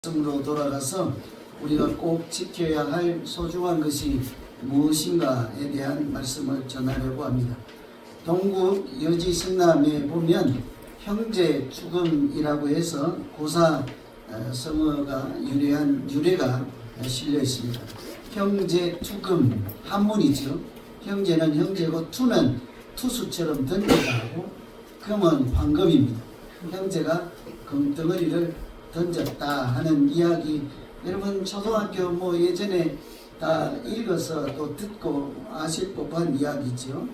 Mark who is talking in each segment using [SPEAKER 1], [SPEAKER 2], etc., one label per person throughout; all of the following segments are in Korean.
[SPEAKER 1] 으로 돌아가서 우리가 꼭 지켜야 할 소중한 것이 무엇인가에 대한 말씀을 전하려고 합니다. 동국 여지승남에 보면 형제 죽음이라고 해서 고사 성어가 유래가 실려 있습니다. 형제 죽음 한문이죠. 형제는 형제고 투는 투수처럼 던졌다 하고 금은 황금입니다. 형제가 금덩어리를 던졌다 하는 이야기, 여러분 초등학교 예전에 다 읽어서 또 듣고 아실 법한 이야기죠.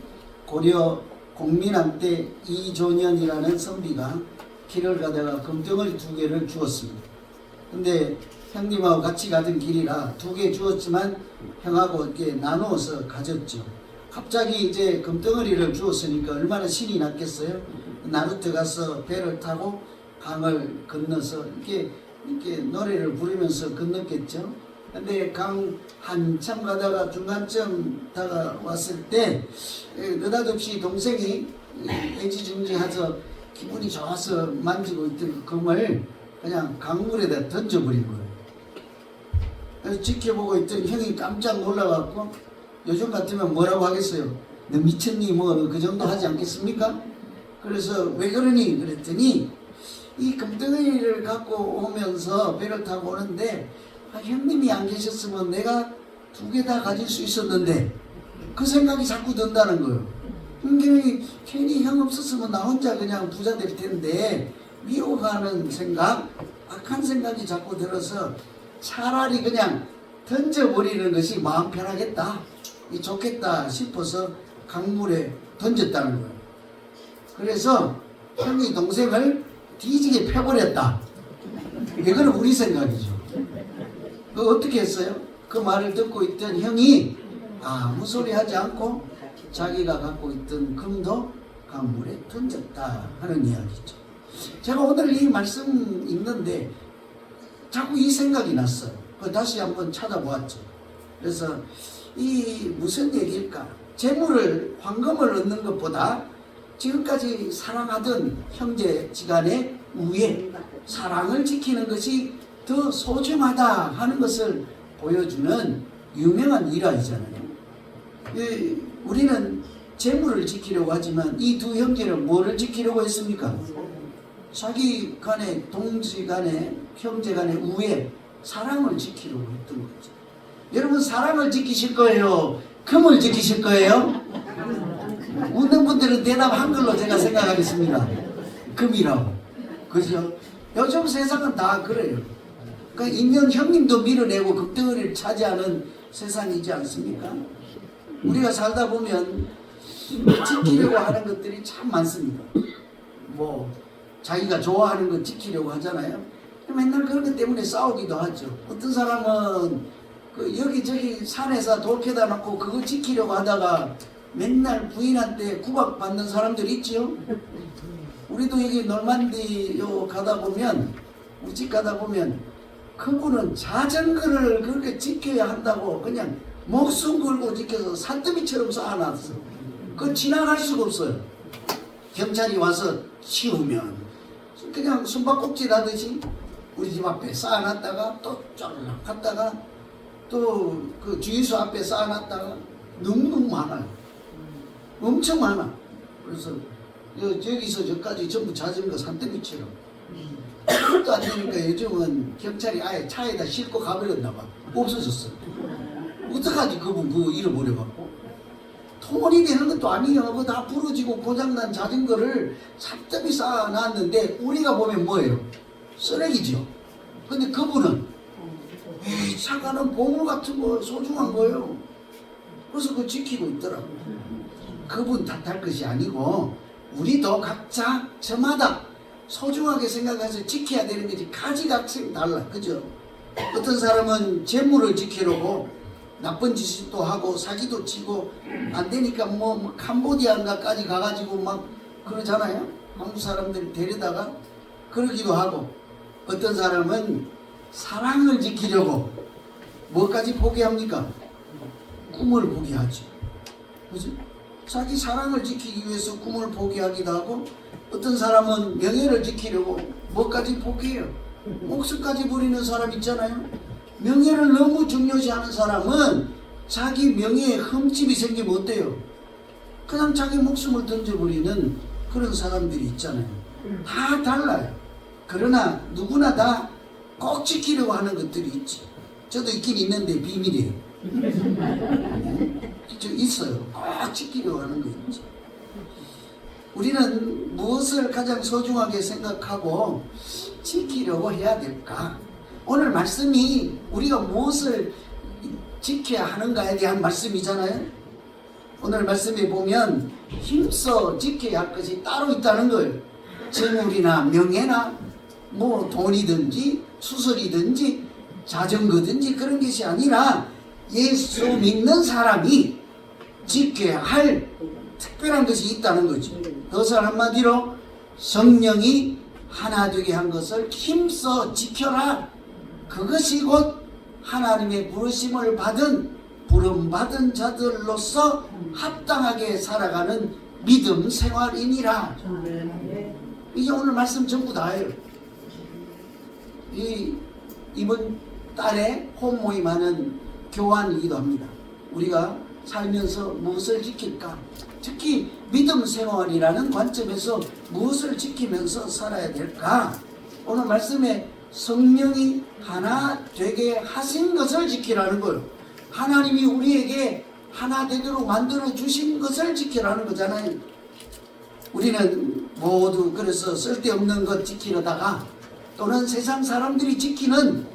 [SPEAKER 1] 고려 공민왕 때 이조년이라는 선비가 길을 가다가 금덩어리 2개를 주었습니다. 근데 형님하고 같이 가던 길이라 2개 주었지만 형하고 이렇게 나누어서 가졌죠. 갑자기 이제 금덩어리를 주었으니까 얼마나 신이 났겠어요. 나루터 가서 배를 타고 강을 건너서 이렇게 노래를 부르면서 건넜겠죠. 근데 강 한참 가다가 중간쯤 다가왔을 때 느닷없이 동생이 애지중지해서 기분이 좋아서 만지고 있던 금을 그냥 강물에다 던져버린 거예요. 그래서 지켜보고 있던 형이 깜짝 놀라갖고, 요즘 같으면 뭐라고 하겠어요? 너 미쳤니? 그 정도 하지 않겠습니까? 그래서 왜 그러니? 그랬더니 이 금덩어리를 갖고 오면서 배를 타고 오는데 형님이 안 계셨으면 내가 2개 다 가질 수 있었는데, 그 생각이 자꾸 든다는 거예요. 괜히 형 없었으면 나 혼자 그냥 부자 될 텐데, 미워가는 생각, 악한 생각이 자꾸 들어서 차라리 그냥 던져버리는 것이 마음 편하겠다, 좋겠다 싶어서 강물에 던졌다는 거예요. 그래서 형이 동생을 뒤지게 펴버렸다. 이거는 우리 생각이죠. 어떻게 했어요? 그 말을 듣고 있던 형이 아무 소리 하지 않고 자기가 갖고 있던 금도 강물에 던졌다 하는 이야기죠. 제가 오늘 이 말씀 읽는데 자꾸 이 생각이 났어요. 다시 한번 찾아보았죠. 그래서 이 무슨 얘기일까? 재물을, 황금을 얻는 것보다 지금까지 사랑하던 형제지간의 우애, 사랑을 지키는 것이 더 소중하다 하는 것을 보여주는 유명한 일화이잖아요. 우리는 재물을 지키려고 하지만 이 두 형제는 뭐를 지키려고 했습니까? 자기 간의, 동지 간의, 형제 간의 우애, 사랑을 지키려고 했던 거죠. 여러분, 사랑을 지키실 거예요? 금을 지키실 거예요? 웃는 분들은 대답 한글로 제가 생각하겠습니다. 금이라고. 그죠? 요즘 세상은 다 그래요. 그러니까 있는 형님도 밀어내고 금덩어리를 차지하는 세상이지 않습니까? 우리가 살다 보면 지키려고 하는 것들이 참 많습니다. 자기가 좋아하는 거 지키려고 하잖아요. 맨날 그런 것 때문에 싸우기도 하죠. 어떤 사람은 여기저기 산에서 돌 캐다 놓고 그거 지키려고 하다가 맨날 부인한테 구박받는 사람들 있죠. 우리도 여기 놀만디 가다 보면, 우리 집 가다 보면 그분은 자전거를 그렇게 지켜야 한다고 그냥 목숨 걸고 지켜서 산더미처럼 쌓아놨어. 그거 지나갈 수가 없어요. 경찰이 와서 치우면 그냥 숨바꼭질 하듯이 우리 집 앞에 쌓아놨다가 또 쫄락 갔다가 또 그 주유소 앞에 쌓아놨다가 너무너무 많아요. 엄청 많아. 그래서 저기서 저까지 전부 자전거 산더미처럼. 그것도 안 되니까 요즘은 경찰이 아예 차에다 싣고 가버렸나 봐. 없어졌어. 어떡하지? 그분 그거 잃어버려갖고. 통원이 되는 것도 아니에요. 그거 다 부러지고 고장난 자전거를 산더미 쌓아놨는데 우리가 보면 뭐예요? 쓰레기죠. 근데 그분은 차가는 보물 같은 거, 소중한 거예요. 그래서 그거 지키고 있더라고. 그분 탓할 것이 아니고 우리도 각자 저마다 소중하게 생각해서 지켜야 되는 것이 가지각색 달라. 그죠? 어떤 사람은 재물을 지키려고 나쁜 짓도 하고 사기도 치고 안 되니까 캄보디아인가까지 가가지고 막 그러잖아요. 한국 사람들이 데려다가 그러기도 하고, 어떤 사람은 사랑을 지키려고 뭐까지 포기합니까? 꿈을 포기하죠. 그죠? 자기 사랑을 지키기 위해서 꿈을 포기하기도 하고, 어떤 사람은 명예를 지키려고 뭐까지 포기해요. 목숨까지 버리는 사람 있잖아요. 명예를 너무 중요시하는 사람은 자기 명예에 흠집이 생기면 어때요? 그냥 자기 목숨을 던져버리는 그런 사람들이 있잖아요. 다 달라요. 그러나 누구나 다 꼭 지키려고 하는 것들이 있지. 저도 있긴 있는데 비밀이에요. 저 있어요. 꼭 지키려고 하는 거 있지. 우리는 무엇을 가장 소중하게 생각하고 지키려고 해야 될까? 오늘 말씀이 우리가 무엇을 지켜야 하는가에 대한 말씀이잖아요. 오늘 말씀에 보면 힘써 지켜야 할 것이 따로 있다는 거예요. 재물이나 명예나 뭐 돈이든지 수술이든지 자전거든지 그런 것이 아니라 예수 믿는 사람이 지켜야 할 특별한 것이 있다는 거죠. 그것을 한마디로 성령이 하나 되게 한 것을 힘써 지켜라. 그것이 곧 하나님의 부르심을 부름받은 자들로서 합당하게 살아가는 믿음 생활이니라. 이게 오늘 말씀 전부 다예요. 이번 달에 홈 모임하는 교환이기도 합니다. 우리가 살면서 무엇을 지킬까? 특히 믿음 생활이라는 관점에서 무엇을 지키면서 살아야 될까? 오늘 말씀에 성령이 하나 되게 하신 것을 지키라는 거예요. 하나님이 우리에게 하나 되도록 만들어 주신 것을 지키라는 거잖아요. 우리는 모두 그래서 쓸데없는 것 지키려다가 또는 세상 사람들이 지키는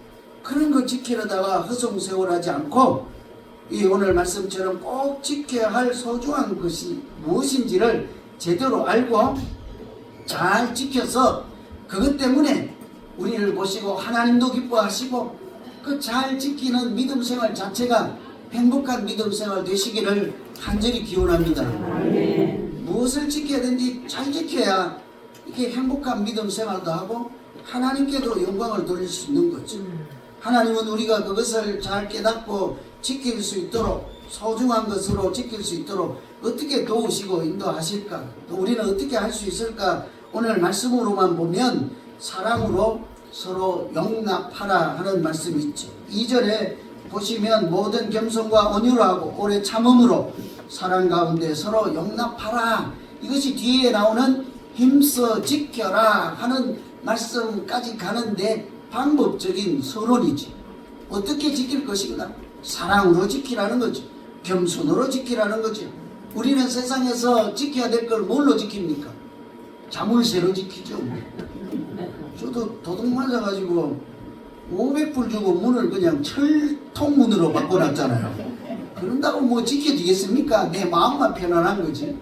[SPEAKER 1] 그런 것 지키려다가 허송세월하지 않고 이 오늘 말씀처럼 꼭 지켜야 할 소중한 것이 무엇인지를 제대로 알고 잘 지켜서 그것 때문에 우리를 보시고 하나님도 기뻐하시고 그 잘 지키는 믿음 생활 자체가 행복한 믿음 생활 되시기를 간절히 기원합니다. 무엇을 지켜야든지 잘 지켜야 이렇게 행복한 믿음 생활도 하고 하나님께도 영광을 돌릴 수 있는 거죠. 하나님은 우리가 그것을 잘 깨닫고 지킬 수 있도록 소중한 것으로 지킬 수 있도록 어떻게 도우시고 인도하실까? 또 우리는 어떻게 할 수 있을까? 오늘 말씀으로만 보면 사랑으로 서로 용납하라 하는 말씀이 있죠. 2절에 보시면 모든 겸손과 온유로 하고 오래 참음으로 사랑 가운데 서로 용납하라. 이것이 뒤에 나오는 힘써 지켜라 하는 말씀까지 가는데 방법적인 서론이지. 어떻게 지킬 것인가? 사랑으로 지키라는 거죠. 겸손으로 지키라는 거죠. 우리는 세상에서 지켜야 될 걸 뭘로 지킵니까? 자물쇠로 지키죠. 저도 도둑 맞아가지고 500불 주고 문을 그냥 철통문으로 바꿔놨잖아요. 그런다고 뭐 지켜지겠습니까? 내 마음만 편안한 거지.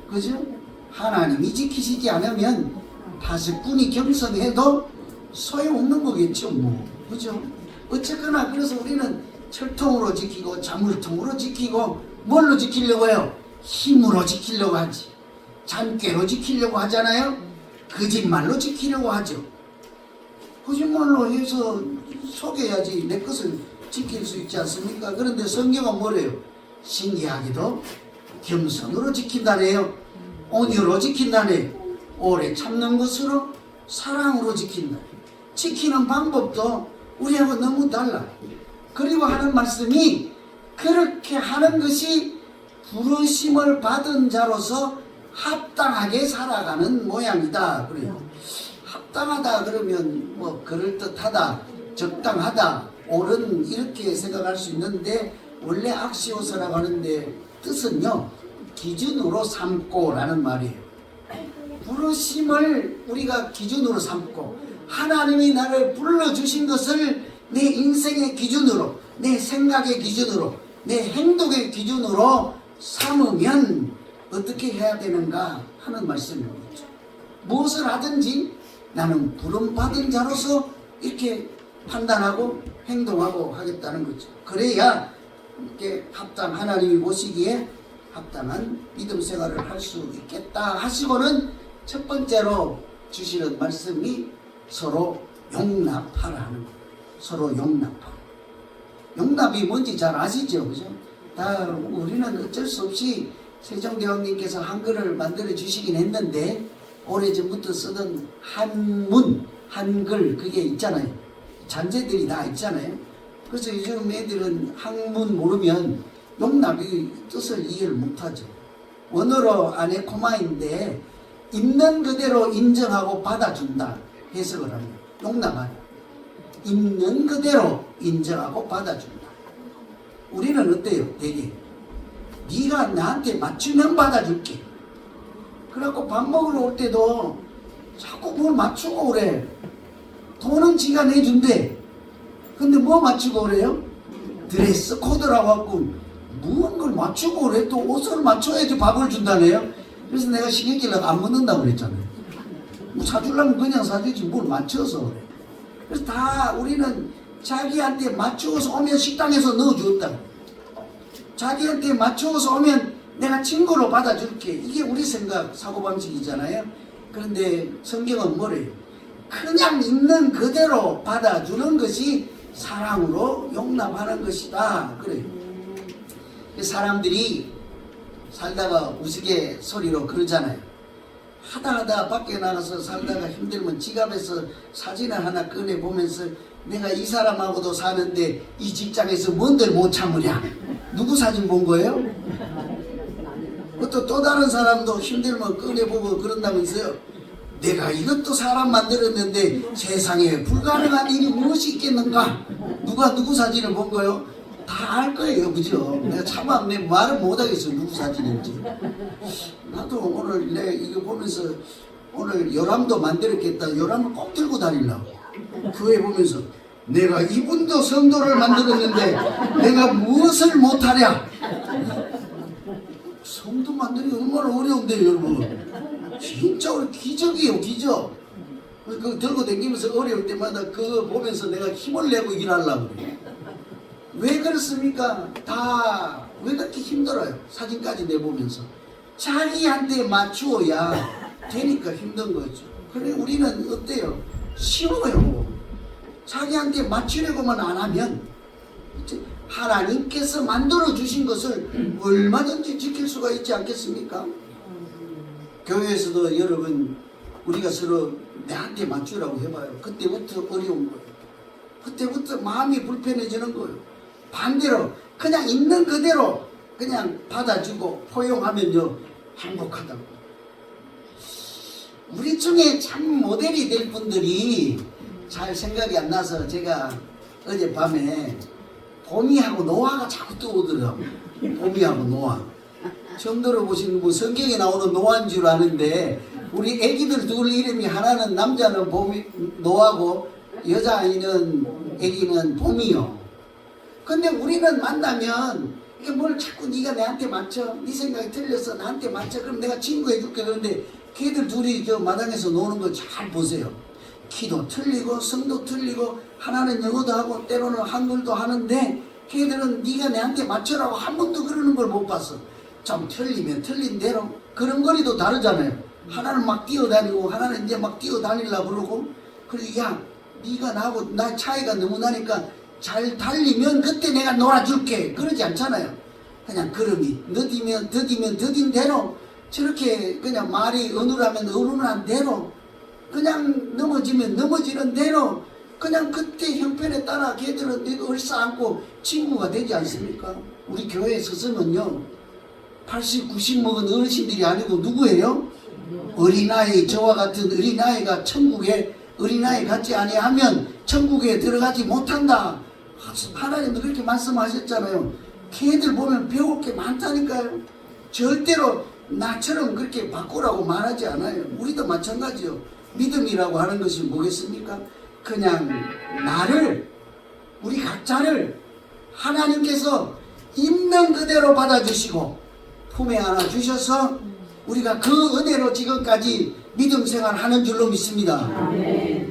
[SPEAKER 1] 그죠? 하나님이 지키시지 않으면 5분이 겸손해도 소용없는 거겠죠, 뭐. 그죠? 어쨌거나 그래서 우리는 철통으로 지키고 자물통으로 지키고 뭘로 지키려고요? 힘으로 지키려고 하지. 잔꾀로 지키려고 하잖아요. 거짓말로 지키려고 하죠. 거짓말로 해서 속여야지 내 것을 지킬 수 있지 않습니까? 그런데 성경은 뭐래요? 신기하게도 겸손으로 지킨다네요. 온유로 지킨다네요. 오래 참는 것으로 사랑으로 지킨다. 지키는 방법도 우리하고 너무 달라. 그리고 하는 말씀이 그렇게 하는 것이 부르심을 받은 자로서 합당하게 살아가는 모양이다. 그래요. 합당하다 그러면 뭐 그럴듯하다, 적당하다, 옳은 이렇게 생각할 수 있는데 원래 악시오서라고 하는데 뜻은요 기준으로 삼고라는 말이에요. 부르심을 우리가 기준으로 삼고 하나님이 나를 불러주신 것을 내 인생의 기준으로, 내 생각의 기준으로, 내 행동의 기준으로 삼으면 어떻게 해야 되는가 하는 말씀입니다. 무엇을 하든지 나는 부름받은 자로서 이렇게 판단하고 행동하고 하겠다는 거죠. 그래야 이렇게 하나님이 보시기에 합당한 믿음 생활을 할 수 있겠다 하시고는 첫 번째로 주시는 말씀이 서로 용납하라 하는 거예요. 서로 용납하라. 용납이 뭔지 잘 아시죠? 그죠? 다 우리는 어쩔 수 없이 세종대왕님께서 한글을 만들어 주시긴 했는데 오래전부터 쓰던 한문, 한글 그게 있잖아요. 잔재들이 다 있잖아요. 그래서 요즘 애들은 한문 모르면 용납의 뜻을 이해를 못하죠. 원어로 안에 코마인데 있는 그대로 인정하고 받아준다 해석을 합니다. 용납하다. 있는 그대로 인정하고 받아준다. 우리는 어때요? 되게 네가 나한테 맞추면 받아줄게. 그래갖고 밥 먹으러 올 때도 자꾸 뭘 맞추고 오래. 돈은 지가 내준대. 근데 뭐 맞추고 오래요? 드레스 코드라고 하고 무언 걸 맞추고 오래. 또 옷을 맞춰야지 밥을 준다네요. 그래서 내가 신경질나서 안 묻는다고 그랬잖아요. 뭐 사주려면 그냥 사주지 뭘 맞춰서 그래. 그래서 다 우리는 자기한테 맞추어서 오면 식당에서 넣어주었다. 자기한테 맞추어서 오면 내가 친구로 받아줄게. 이게 우리 생각 사고방식이잖아요. 그런데 성경은 뭐래요? 그냥 있는 그대로 받아주는 것이 사랑으로 용납하는 것이다. 그래요. 사람들이 살다가 우스갯소리로 그러잖아요. 하다 밖에 나가서 살다가 힘들면 지갑에서 사진을 하나 꺼내보면서 내가 이 사람하고도 사는데 이 직장에서 뭔들 못 참으랴. 누구 사진 본 거예요? 또 다른 사람도 힘들면 꺼내보고 그런다면서요. 내가 이것도 사람 만들었는데 세상에 불가능한 일이 무엇이 있겠는가? 누가 누구 사진을 본 거요? 다 알 거예요, 그죠? 내가 차마 내 말을 못하겠어, 누구 사진인지. 나도 오늘 내가 이거 보면서 오늘 요람도 만들었겠다. 요람을 꼭 들고 다니려고. 교회 보면서 내가 이분도 성도를 만들었는데 내가 무엇을 못하랴? 성도 만들기 얼마나 어려운데요, 여러분. 진짜 기적이에요, 기적. 그거 들고 다니면서 어려울 때마다 그거 보면서 내가 힘을 내고 일하려고 그래요. 왜 그렇습니까? 다 왜 그렇게 힘들어요? 사진까지 내보면서 자기한테 맞추어야 되니까 힘든 거죠. 그래 우리는 어때요? 쉬워요. 자기한테 맞추려고만 안 하면 하나님께서 만들어 주신 것을 얼마든지 지킬 수가 있지 않겠습니까? 교회에서도 여러분 우리가 서로 내한테 맞추라고 해봐요. 그때부터 어려운 거예요. 그때부터 마음이 불편해지는 거예요. 반대로 그냥 있는 그대로 그냥 받아주고 포용하면요 행복하다고. 우리 중에 참 모델이 될 분들이 잘 생각이 안 나서 제가 어젯밤에 봄이하고 노아가 자꾸 떠오르더라고요. 봄이하고 노아. 처음 들어보시는 분 성경에 나오는 노아인 줄 아는데 우리 애기들 둘 이름이 하나는 남자는 봄이 노아고 여자아이는 애기는 봄이요. 근데 우리는 만나면 이게 뭘 자꾸 네가 내한테 맞춰. 네 생각이 틀렸어. 나한테 맞춰. 그럼 내가 친구해줄게. 그런데 걔들 둘이 저 마당에서 노는 거 잘 보세요. 키도 틀리고 성도 틀리고 하나는 영어도 하고 때로는 한글도 하는데 걔들은 네가 내한테 맞춰라고 한 번도 그러는 걸 못 봤어. 좀 틀리면 틀린 대로 걸음걸이도 다르잖아요. 하나는 막 뛰어다니고 하나는 이제 막 뛰어다니려고 그러고 그리고 야 네가 나하고 나 차이가 너무 나니까 잘 달리면 그때 내가 놀아줄게. 그러지 않잖아요. 그냥 걸음이 더디면 더딘 대로 저렇게 그냥 말이 어눌하면 어눌한 대로 그냥 넘어지면 넘어지는 대로 그냥 그때 형편에 따라 걔들은 얼싸안고 친구가 되지 않습니까? 우리 교회 스승은요 80, 90 먹은 어르신들이 아니고 누구예요? 어린아이, 저와 같은 어린아이가 천국에 어린아이 같지 아니하면 천국에 들어가지 못한다. 하나님도 그렇게 말씀하셨잖아요. 걔들 보면 배울 게 많다니까요. 절대로 나처럼 그렇게 바꾸라고 말하지 않아요. 우리도 마찬가지요. 믿음이라고 하는 것이 뭐겠습니까? 그냥 나를 우리 각자를 하나님께서 있는 그대로 받아주시고 품에 안아 주셔서 우리가 그 은혜로 지금까지 믿음 생활하는 줄로 믿습니다.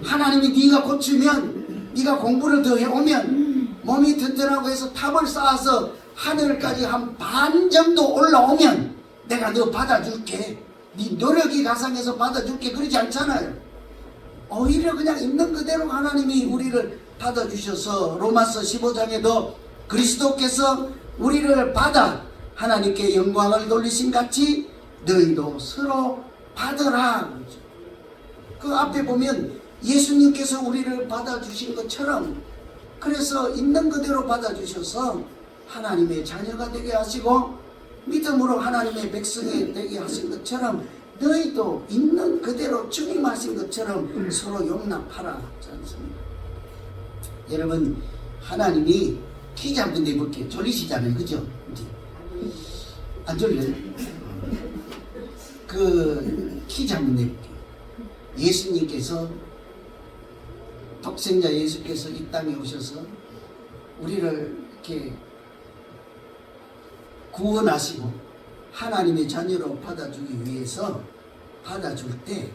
[SPEAKER 1] 하나님이 네가 고치면 네가 공부를 더 해오면 몸이 튼튼하고 해서 탑을 쌓아서 하늘까지 한 반 정도 올라오면 내가 너 받아줄게. 네 노력이 가상해서 받아줄게. 그러지 않잖아요. 오히려 그냥 있는 그대로 하나님이 우리를 받아주셔서 로마서 15장에도 그리스도께서 우리를 받아 하나님께 영광을 돌리신 같이 너희도 서로 받으라. 그 앞에 보면 예수님께서 우리를 받아주신 것처럼, 그래서 있는 그대로 받아주셔서 하나님의 자녀가 되게 하시고 믿음으로 하나님의 백성이 되게 하신 것처럼 너희도 있는 그대로 주님 하신 것처럼 서로 용납하라 하지 않습니까? 여러분, 하나님이 퀴즈 한번 내볼게요. 졸리시잖아요, 그죠? 안 졸려요? 그 퀴즈 한번 내볼게요. 예수님께서, 독생자 예수께서 이 땅에 오셔서 우리를 이렇게 구원하시고 하나님의 자녀로 받아주기 위해서 받아줄 때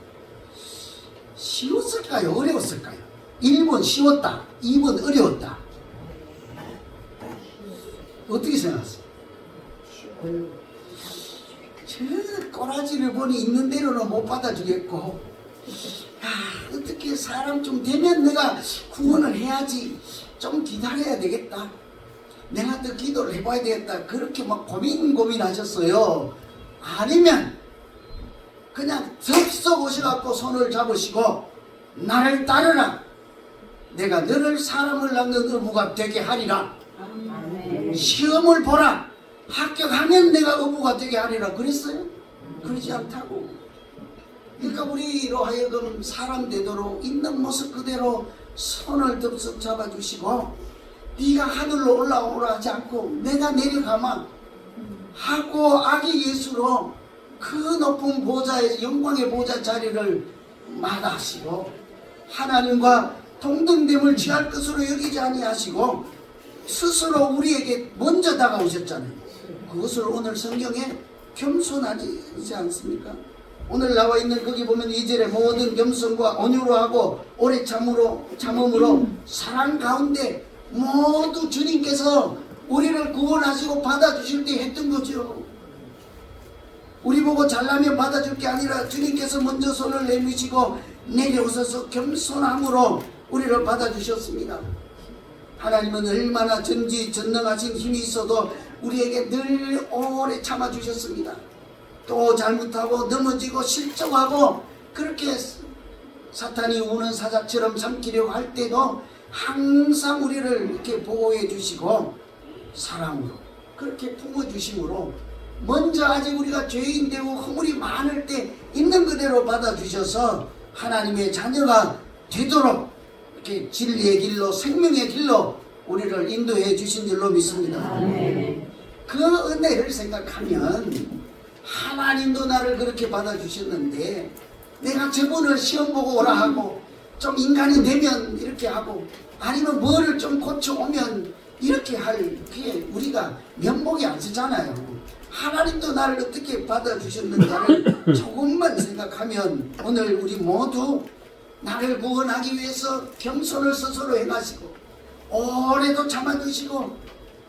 [SPEAKER 1] 쉬웠을까요? 어려웠을까요? 1번 쉬웠다, 2번 어려웠다. 어떻게 생각하세요? 저 꼬라지를 보니 있는 대로는 못 받아주겠고, 어떻게 사람 좀 되면 내가 구원을 해야지, 좀 기다려야 되겠다, 내가 또 기도를 해봐야 되겠다, 그렇게 막 고민하셨어요? 아니면 그냥 덥석 오셔갖고 손을 잡으시고 나를 따르라, 내가 너를 사람을 낳는 어부가 되게 하리라, 시험을 보라, 합격하면 내가 어부가 되게 하리라 그랬어요? 그러지 않다고. 그러니까 우리로 하여금 사람 되도록 있는 모습 그대로 손을 덥석 잡아주시고, 네가 하늘로 올라오라 하지 않고 내가 내려가마 하고 아기 예수로 그 높은 보좌의 영광의 보좌 자리를 마다하시고 하나님과 동등됨을 취할 것으로 여기지 아니하시고 스스로 우리에게 먼저 다가오셨잖아요. 그것을 오늘 성경에 겸손하지 않습니까? 오늘 나와 있는 거기 보면 2절에 모든 겸손과 온유로 하고 오래 참음으로 사랑 가운데 모두 주님께서 우리를 구원하시고 받아주실 때 했던 거죠. 우리 보고 잘나면 받아줄 게 아니라 주님께서 먼저 손을 내미시고 내려오셔서 겸손함으로 우리를 받아주셨습니다. 하나님은 얼마나 전지전능하신 힘이 있어도 우리에게 늘 오래 참아주셨습니다. 또 잘못하고 넘어지고 실족하고 그렇게 사탄이 우는 사자처럼 삼키려고 할 때도 항상 우리를 이렇게 보호해 주시고 사랑으로 그렇게 품어주심으로 먼저 아직 우리가 죄인 되고 허물이 많을 때 있는 그대로 받아주셔서 하나님의 자녀가 되도록 이렇게 진리의 길로 생명의 길로 우리를 인도해 주신 줄로 믿습니다. 그 은혜를 생각하면 하나님도 나를 그렇게 받아주셨는데 내가 저분을 시험 보고 오라 하고 좀 인간이 되면 이렇게 하고 아니면 뭐를 좀 고쳐오면 이렇게 할 그게 우리가 면목이 안 쓰잖아요. 하나님도 나를 어떻게 받아주셨는가를 조금만 생각하면 오늘 우리 모두 나를 구원하기 위해서 겸손을 스스로 행하시고 오래도 참아주시고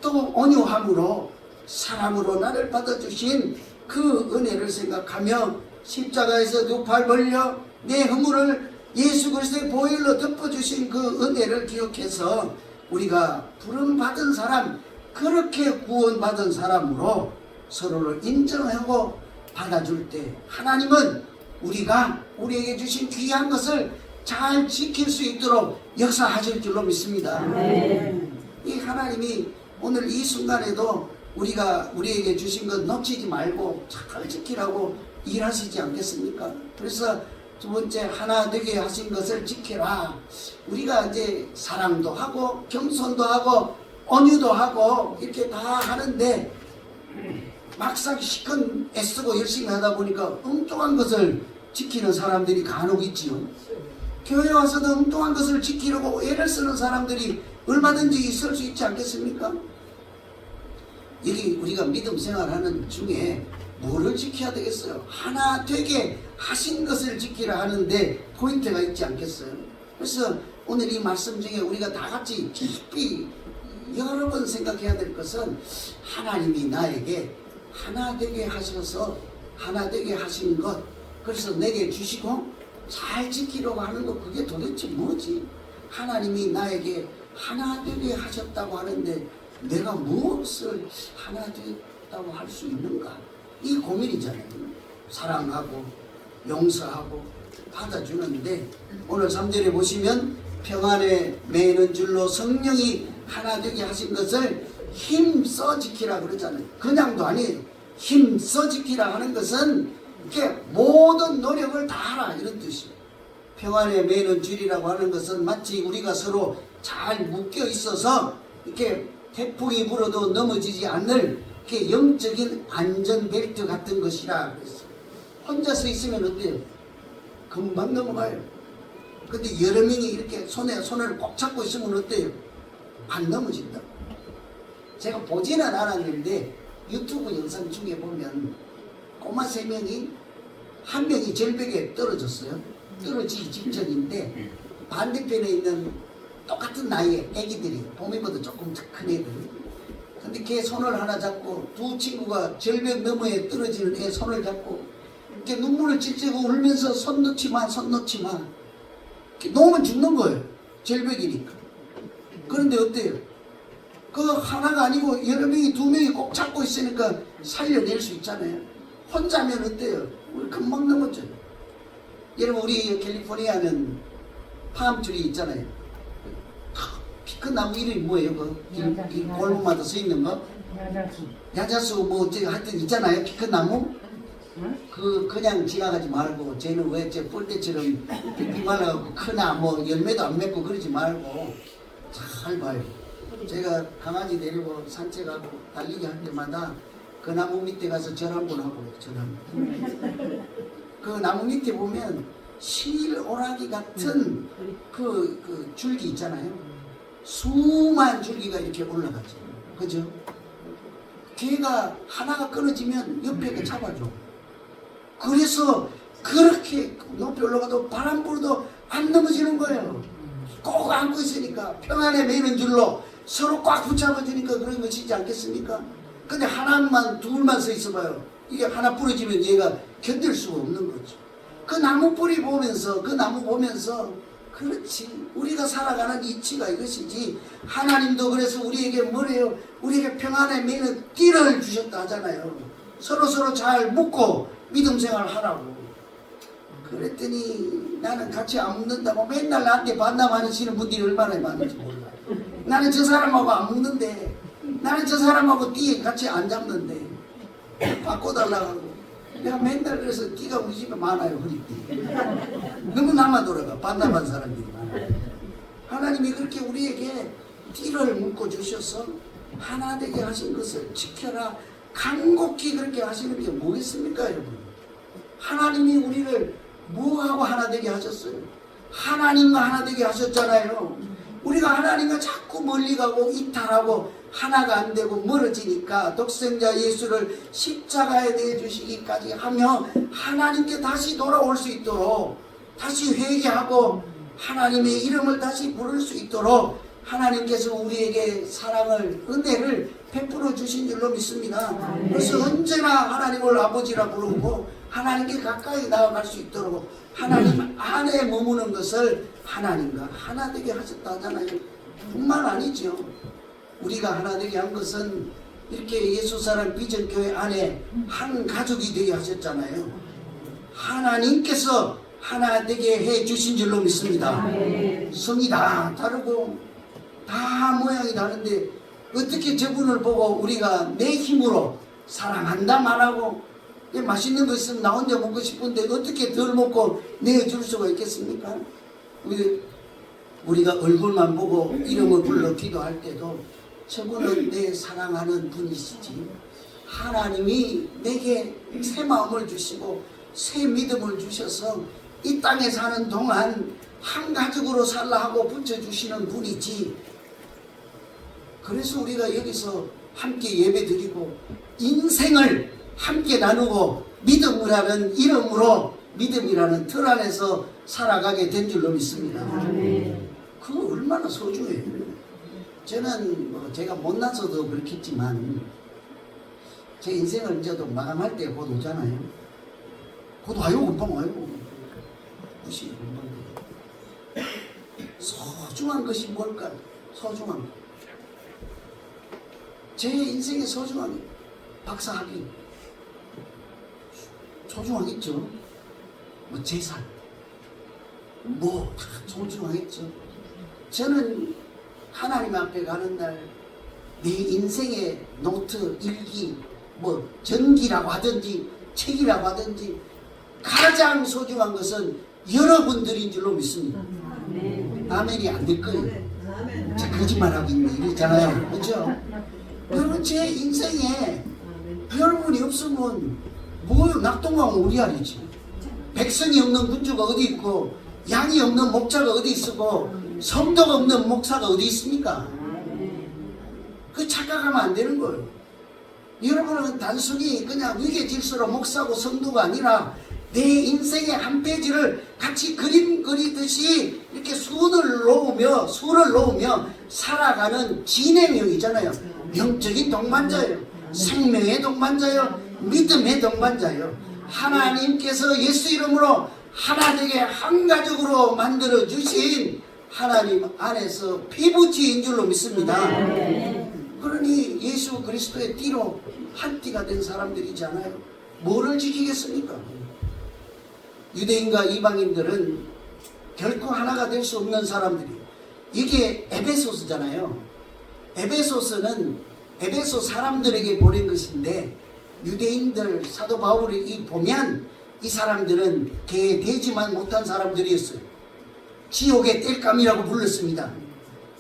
[SPEAKER 1] 또 온유함으로 사랑으로 나를 받아주신 그 은혜를 생각하며 십자가에서 두 팔 벌려 내 허물을 예수 그리스도의 보혈로 덮어주신 그 은혜를 기억해서 우리가 부름받은 사람, 그렇게 구원받은 사람으로 서로를 인정하고 받아줄 때 하나님은 우리가 우리에게 주신 귀한 것을 잘 지킬 수 있도록 역사하실 줄로 믿습니다. 이 하나님이 오늘 이 순간에도 우리에게 주신 것 놓치지 말고 잘 지키라고 일하시지 않겠습니까? 그래서 두 번째, 하나 되게 하신 것을 지켜라. 우리가 이제 사랑도 하고 겸손도 하고 온유도 하고 이렇게 다 하는데 막상 시큰 애쓰고 열심히 하다 보니까 엉뚱한 것을 지키는 사람들이 간혹 있지요. 교회 와서도 엉뚱한 것을 지키려고 애를 쓰는 사람들이 얼마든지 있을 수 있지 않겠습니까? 여기 우리가 믿음 생활하는 중에 뭐를 지켜야 되겠어요? 하나 되게 하신 것을 지키라 하는데 포인트가 있지 않겠어요? 그래서 오늘 이 말씀 중에 우리가 다 같이 깊이 여러 번 생각해야 될 것은 하나님이 나에게 하나 되게 하셔서 하나 되게 하신 것, 그래서 내게 주시고 잘 지키려고 하는 것, 그게 도대체 뭐지? 하나님이 나에게 하나 되게 하셨다고 하는데 내가 무엇을 하나 되었다고 할 수 있는가? 이 고민이잖아요. 사랑하고 용서하고 받아주는데 오늘 3절에 보시면 평안에 매는 줄로 성령이 하나 되게 하신 것을 힘써 지키라 그러잖아요. 그냥도 아니에요. 힘써 지키라 하는 것은 이렇게 모든 노력을 다하라 이런 뜻이에요. 평안에 매는 줄이라고 하는 것은 마치 우리가 서로 잘 묶여 있어서 이렇게 태풍이 불어도 넘어지지 않을 이렇게 영적인 안전벨트 같은 것이라 그랬어요. 혼자서 있으면 어때요? 금방 넘어가요. 근데 여러 명이 이렇게 손을 꼭 잡고 있으면 어때요? 안 넘어진다. 제가 보지는 않았는데 유튜브 영상 중에 보면 꼬마 3명이 한 명이 절벽에 떨어졌어요. 떨어지기 직전인데 반대편에 있는 똑같은 나이의 애기들이 보미보다 조금 더 큰 애들, 근데 걔 손을 하나 잡고 두 친구가 절벽 너머에 떨어지는 애 손을 잡고 이렇게 눈물을 찔찔고 울면서 손 놓지 마, 손 놓지 마. 놓으면 죽는 거예요. 절벽이니까. 그런데 어때요? 그 하나가 아니고 여러 명이, 2명이 꼭 잡고 있으니까 살려낼 수 있잖아요. 혼자면 어때요? 우리 금방 넘어져요. 여러분, 우리 캘리포니아는 팜트리 있잖아요. 피큰 나무 이름이 뭐예요? 그 골목마다 서 있는 거? 야자수 뭐 하여튼 있잖아요. 피큰 나무? 그냥 지나가지 말고, 쟤는 왜 저 뿔대처럼 삐삐 말라갖고 크나 뭐 열매도 안 맺고 그러지 말고 잘 봐요. 제가 강아지 데리고 산책하고 달리기 할 때마다 그 나무 밑에 가서 절 한번 하고 절합니다. 그 나무 밑에 보면 실오라기 같은 그 줄기 있잖아요. 수만 줄기가 이렇게 올라가죠. 그죠? 걔가 하나가 끊어지면 옆에가 잡아줘. 그래서 그렇게 높이 올라가도 바람 불어도 안 넘어지는 거예요. 꼭 안고 있으니까 평안에 매는 줄로 서로 꽉 붙잡아주니까 그런 것이지 않겠습니까? 근데 하나만 둘만 서 있어봐요. 이게 하나 부러지면 얘가 견딜 수가 없는 거죠. 그 나무 뿌리 보면서, 그 나무 보면서, 그렇지, 우리가 살아가는 이치가 이것이지. 하나님도 그래서 우리에게 뭐래요? 우리에게 평안에 매는 띠를 주셨다 하잖아요. 서로 잘 묶고 믿음 생활 하라고. 그랬더니 나는 같이 안 묻는다고 맨날 나한테 반담하시는 분들이 얼마나 많은지 몰라요. 나는 저 사람하고 안 묻는데, 나는 저 사람하고 띠 같이 안 잡는데 바꿔달라고. 내가 맨날 그래서 띠가 우리 집에 많아요. 허리띠 너무 남아 돌아가. 반담한 사람들이 많아요. 하나님이 그렇게 우리에게 띠를 묶어 주셔서 하나 되게 하신 것을 지켜라 간곡히 그렇게 하시는 게 뭐겠습니까, 여러분? 하나님이 우리를 뭐하고 하나 되게 하셨어요? 하나님과 하나 되게 하셨잖아요. 우리가 하나님과 자꾸 멀리 가고 이탈하고 하나가 안 되고 멀어지니까 독생자 예수를 십자가에 내주시기까지 하며 하나님께 다시 돌아올 수 있도록, 다시 회개하고 하나님의 이름을 다시 부를 수 있도록 하나님께서 우리에게 사랑을, 은혜를 베풀어 주신 줄로 믿습니다. 그래서 언제나 하나님을 아버지라 부르고 하나님께 가까이 나아갈 수 있도록 하나님 안에 머무는 것을 하나님과 하나 되게 하셨다 하잖아요. 뿐만 아니죠. 우리가 하나 되게 한 것은 이렇게 예수사랑 비전교회 안에 한 가족이 되게 하셨잖아요. 하나님께서 하나 되게 해 주신 줄로 믿습니다. 성이 다 다르고 다 모양이 다른데 어떻게 저분을 보고 우리가 내 힘으로 사랑한다 말하고 맛있는 거 있으면 나 혼자 먹고 싶은데 어떻게 덜 먹고 내어줄 수가 있겠습니까? 우리가 얼굴만 보고 이름을 불러 기도할 때도 저분은 내 사랑하는 분이시지, 하나님이 내게 새 마음을 주시고 새 믿음을 주셔서 이 땅에 사는 동안 한 가족으로 살라 하고 붙여주시는 분이지. 그래서 우리가 여기서 함께 예배 드리고 인생을 함께 나누고 믿음이라는 이름으로 믿음이라는 틀 안에서 살아가게 된 줄로 믿습니다. 그거 얼마나 소중해요. 저는 제가 못나서도 그렇겠지만 제 인생을 이제도 마감할 때 곧 오잖아요. 곧 와요. 금방 와요. 무시 금방. 소중한 것이 뭘까요? 소중한 것. 제 인생의 소중한 게 박사학위 소중하겠죠. 뭐 재산, 뭐 소중하겠죠. 저는 하나님 앞에 가는 날 내 인생의 노트, 일기, 뭐 전기라고 하든지 책이라고 하든지 가장 소중한 것은 여러분들인 줄로 믿습니다. 아멘이 안 될 거예요. 제가 거짓말하고 있네 이랬잖아요. 그렇죠? 여러분 제 인생에 여러분이 없으면 뭐요? 낙동강 오리알이지. 백성이 없는 군주가 어디 있고 양이 없는 목자가 어디 있고 성도가 없는 목사가 어디 있습니까? 그 착각하면 안 되는 거예요. 여러분은 단순히 그냥 위계 질서로 목사고 성도가 아니라 내 인생의 한 페이지를 같이 그림 그리듯이 이렇게 수를 놓으며 살아가는 진행형이잖아요. 영적인 동반자예요. 생명의 동반자예요. 믿음의 동반자예요. 하나님께서 예수 이름으로 하나 되게 한 가족으로 만들어 주신 하나님 안에서 피부치인 줄로 믿습니다. 그러니 예수 그리스도의 띠로 한 띠가 된 사람들이잖아요. 뭐를 지키겠습니까? 유대인과 이방인들은 결코 하나가 될 수 없는 사람들이. 이게 에베소서잖아요. 에베소서는 에베소 사람들에게 보낸 것인데 유대인들 사도 바울이 보면 이 사람들은 개되지만 못한 사람들이었어요. 지옥의 땔감이라고 불렀습니다.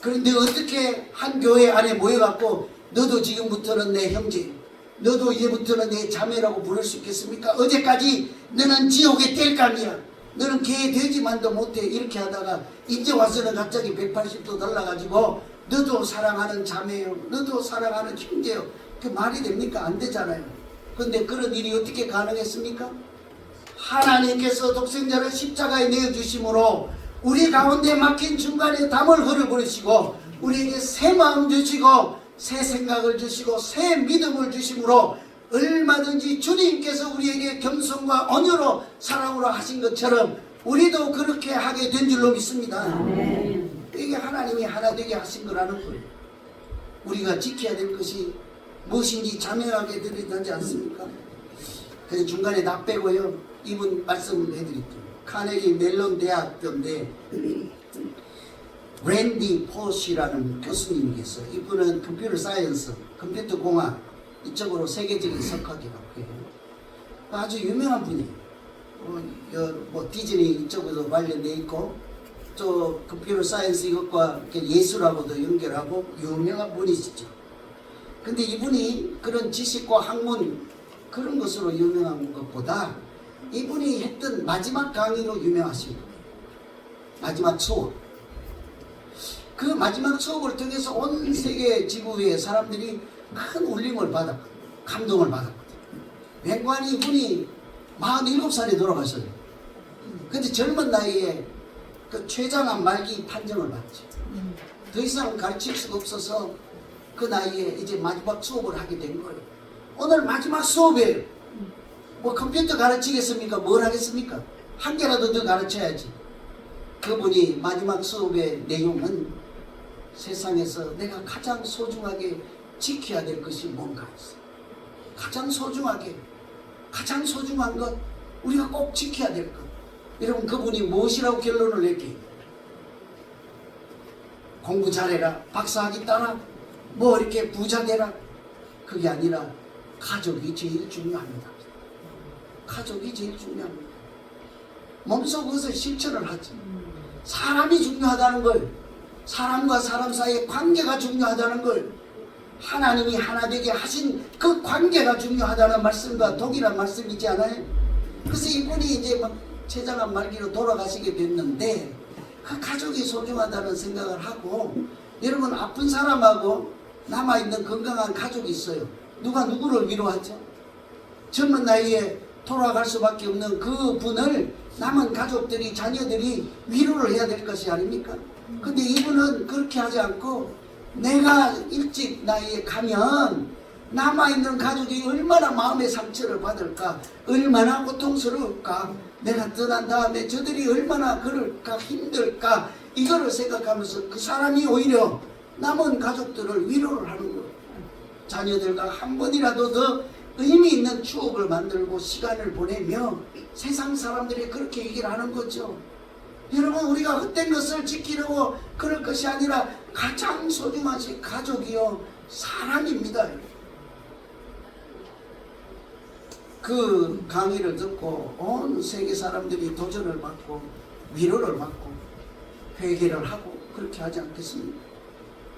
[SPEAKER 1] 그런데 어떻게 한 교회 안에 모여갖고 너도 지금부터는 내 형제, 너도 이제부터는 내 자매라고 부를 수 있겠습니까? 어제까지 너는 지옥의 땔감이야. 너는 개되지만도 못해. 이렇게 하다가 이제 와서는 갑자기 180도 달라가지고 너도 사랑하는 자매요, 너도 사랑하는 형제요. 그 말이 됩니까? 안 되잖아요. 그런데 그런 일이 어떻게 가능했습니까? 하나님께서 독생자를 십자가에 내어주심으로 우리 가운데 막힌 중간에 담을 흘려버리시고 우리에게 새 마음 주시고 새 생각을 주시고 새 믿음을 주심으로 얼마든지 주님께서 우리에게 겸손과 언유로 사랑으로 하신 것처럼 우리도 그렇게 하게 된 줄로 믿습니다. 이게 하나님이 하나 되게 하신 거라는 거예요. 우리가 지켜야 될 것이 무엇인지 자명하게 드리지 않습니까? 그래서 중간에 나 빼고요. 이분 말씀해드릴게요. 카네기 멜론 대학교인데 랜디 포시라는 교수님이 계세요. 이분은 컴퓨터 사이언스, 컴퓨터 공학 이쪽으로 세계적인 석학이라고 해요. 아주 유명한 분이에요. 뭐 디즈니 이쪽으로 관련돼 있고 또 컴퓨터 사이언스 이것과 예술하고도 연결하고 유명한 분이시죠. 근데 이분이 그런 지식과 학문 그런 것으로 유명한 것보다 이분이 했던 마지막 강의로 유명하십니다. 마지막 수업. 그 마지막 수업을 통해서 온 세계 지구의 사람들이 큰 울림을 받았고 감동을 받았거든요. 맹관이 이분이 47살에 돌아가셨어요. 근데 젊은 나이에 그 췌장암 말기 판정을 받죠. 더 이상 가르칠 수가 없어서 그 나이에 이제 마지막 수업을 하게 된 거예요. 오늘 마지막 수업에 뭐 컴퓨터 가르치겠습니까? 뭘 하겠습니까? 한 개라도 더 가르쳐야지. 그분이 마지막 수업의 내용은 세상에서 내가 가장 소중하게 지켜야 될 것이 뭔가 했어요. 가장 소중하게, 가장 소중한 것, 우리가 꼭 지켜야 될 것. 여러분 그분이 무엇이라고 결론을 냈게? 공부 잘해라, 박사학위 따라, 뭐 이렇게 부자 되라. 그게 아니라 가족이 제일 중요합니다. 가족이 제일 중요합니다. 몸소 그것을 실천을 하죠. 사람이 중요하다는 걸, 사람과 사람 사이의 관계가 중요하다는 걸, 하나님이 하나 되게 하신 그 관계가 중요하다는 말씀과 동일한 말씀이지 않아요? 그래서 이분이 이제 막 췌장암 말기로 돌아가시게 됐는데 그 가족이 소중하다는 생각을 하고, 여러분 아픈 사람하고 남아있는 건강한 가족이 있어요. 누가 누구를 위로하죠? 젊은 나이에 돌아갈 수밖에 없는 그 분을 남은 가족들이, 자녀들이 위로를 해야 될 것이 아닙니까? 근데 이분은 그렇게 하지 않고 내가 일찍 나이에 가면 남아있는 가족이 얼마나 마음의 상처를 받을까, 얼마나 고통스러울까, 내가 떠난 다음에 저들이 얼마나 그럴까, 힘들까, 이거를 생각하면서 그 사람이 오히려 남은 가족들을 위로를 하는 거예요. 자녀들과 한 번이라도 더 의미 있는 추억을 만들고 시간을 보내며 세상 사람들이 그렇게 얘기를 하는 거죠. 여러분, 우리가 헛된 것을 지키려고 그럴 것이 아니라 가장 소중한 것이 가족이요 사랑입니다. 그 강의를 듣고 온 세계 사람들이 도전을 받고 위로를 받고 회개를 하고 그렇게 하지 않겠습니까?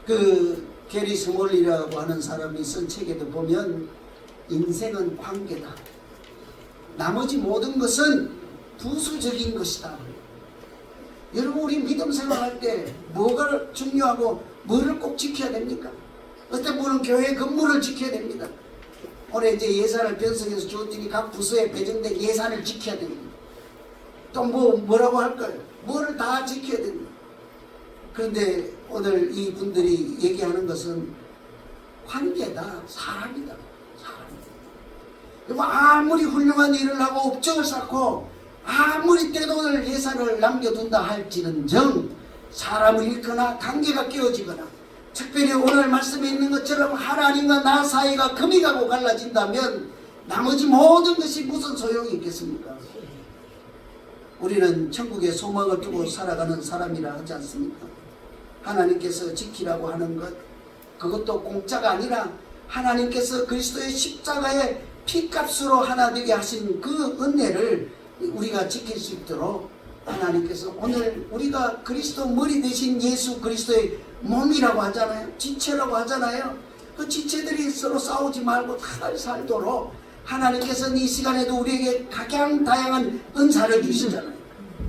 [SPEAKER 1] 그 게리 스몰이라고 하는 사람이 쓴 책에도 보면 인생은 관계다. 나머지 모든 것은 부수적인 것이다. 여러분, 우리 믿음 생활할 때 뭐가 중요하고 뭐를 꼭 지켜야 됩니까? 어떤 분은 교회 건물을 지켜야 됩니다. 올해 이제 예산을 편성해서 주었더니 각 부서에 배정된 예산을 지켜야 됩니다. 또 뭐라고 할까요? 뭐를 다 지켜야 됩니다. 그런데 오늘 이 분들이 얘기하는 것은 관계다, 사람이다. 사람. 아무리 훌륭한 일을 하고 업적을 쌓고 아무리 떼돈을 예산을 남겨둔다 할지는정 사람을 잃거나 관계가 깨어지거나 특별히 오늘 말씀에 있는 것처럼 하나님과 나 사이가 금이 가고 갈라진다면 나머지 모든 것이 무슨 소용이 있겠습니까? 우리는 천국의 소망을 두고 살아가는 사람이라 하지 않습니까? 하나님께서 지키라고 하는 것, 그것도 공짜가 아니라 하나님께서 그리스도의 십자가의 피값으로 하나 되게 하신 그 은혜를 우리가 지킬 수 있도록 하나님께서 오늘 우리가 그리스도 머리 대신 예수 그리스도의 몸이라고 하잖아요. 지체라고 하잖아요. 그 지체들이 서로 싸우지 말고 잘 살도록 하나님께서는 이 시간에도 우리에게 각양 다양한 은사를 주시잖아요.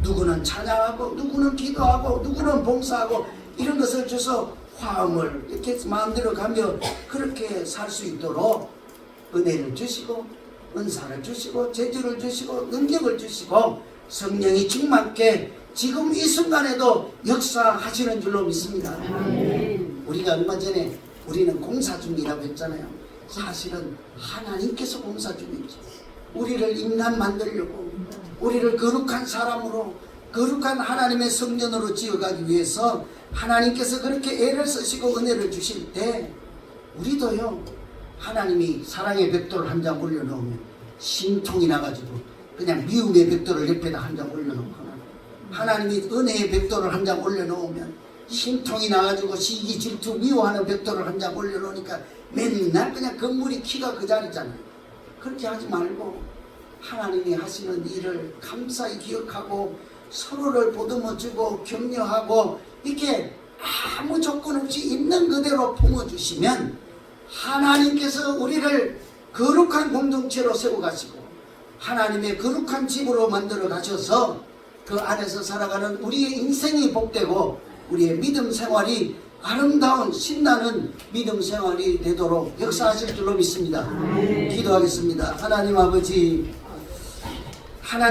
[SPEAKER 1] 누구는 찬양하고 누구는 기도하고 누구는 봉사하고 이런 것을 줘서 화음을 이렇게 마음대로 가며 그렇게 살 수 있도록 은혜를 주시고 은사를 주시고 재주를 주시고 능력을 주시고 성령이 충만케 지금 이 순간에도 역사하시는 줄로 믿습니다. 우리가 얼마 전에 우리는 공사 중이라고 했잖아요. 사실은 하나님께서 공사 중이죠. 우리를 인간 만들려고 우리를 거룩한 사람으로 거룩한 하나님의 성전으로 지어가기 위해서 하나님께서 그렇게 애를 쓰시고 은혜를 주실 때 우리도요, 하나님이 사랑의 벽돌을 한 장 올려놓으면 심통이 나가지고 그냥 미움의 벽돌을 옆에다 한 장 올려놓거나 하나님이 은혜의 벽돌을 한 장 올려놓으면 심통이 나가지고 시기 질투 미워하는 벽돌을 한 장 올려놓으니까 맨날 그냥 건물이 키가 그 자리잖아요. 그렇게 하지 말고 하나님이 하시는 일을 감사히 기억하고 서로를 보듬어주고 격려하고 이렇게 아무 조건 없이 있는 그대로 품어주시면 하나님께서 우리를 거룩한 공동체로 세워가시고 하나님의 거룩한 집으로 만들어 가셔서 그 안에서 살아가는 우리의 인생이 복되고 우리의 믿음 생활이 아름다운 신나는 믿음 생활이 되도록 역사하실 줄로 믿습니다. 기도하겠습니다. 하나님 아버지,